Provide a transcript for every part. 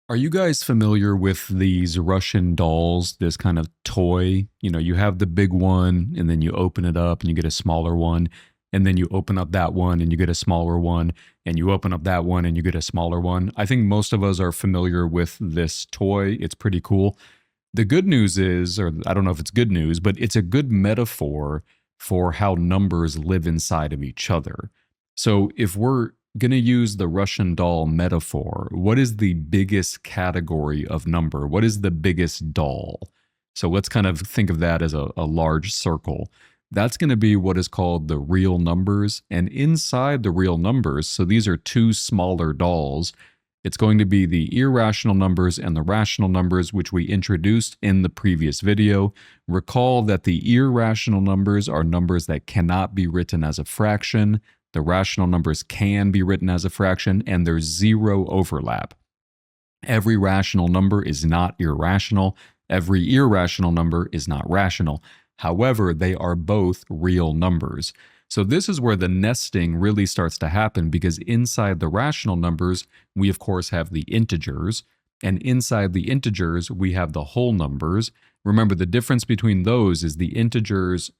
Are you guys familiar with these Russian dolls, this kind of toy? You have the big one and then you open it up and you get a smaller one. And then you open up that one and you get a smaller one. And you open up that one and you get a smaller one. I think most of us are familiar with this toy. It's pretty cool. The good news is, or I don't know if it's good news, but it's a good metaphor for how numbers live inside of each other. So if we're going to use the Russian doll metaphor, what is the biggest category of number? What is the biggest doll? So let's kind of think of that as a large circle. That's going to be what is called the real numbers. And inside the real numbers, so these are two smaller dolls, it's going to be the irrational numbers and the rational numbers, which we introduced in the previous video. Recall that the irrational numbers are numbers that cannot be written as a fraction. The rational numbers can be written as a fraction, and there's zero overlap. Every rational number is not irrational. Every irrational number is not rational. However, they are both real numbers. So this is where the nesting really starts to happen, because inside the rational numbers, we of course have the integers, and inside the integers, we have the whole numbers. Remember, the difference between those is the integers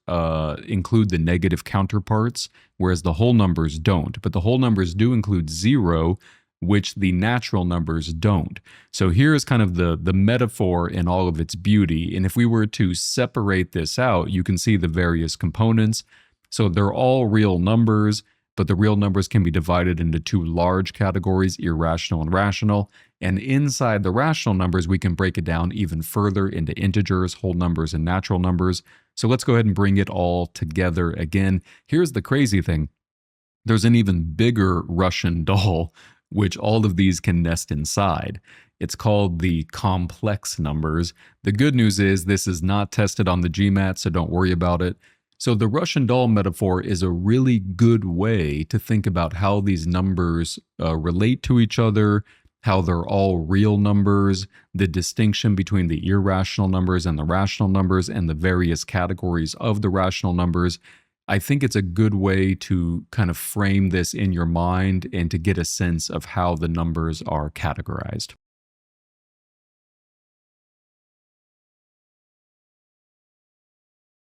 include the negative counterparts, whereas the whole numbers don't. But the whole numbers do include 0, which the natural numbers don't. So here is kind of the metaphor in all of its beauty. And if we were to separate this out, you can see the various components. So they're all real numbers, but the real numbers can be divided into two large categories, irrational and rational. And inside the rational numbers, we can break it down even further into integers, whole numbers, and natural numbers. So let's go ahead and bring it all together again. Here's the crazy thing. There's an even bigger Russian doll, which all of these can nest inside. It's called the complex numbers. The good news is this is not tested on the GMAT, so don't worry about it. So the Russian doll metaphor is a really good way to think about how these numbers relate to each other, how they're all real numbers, the distinction between the irrational numbers and the rational numbers, and the various categories of the rational numbers. I think it's a good way to kind of frame this in your mind and to get a sense of how the numbers are categorized.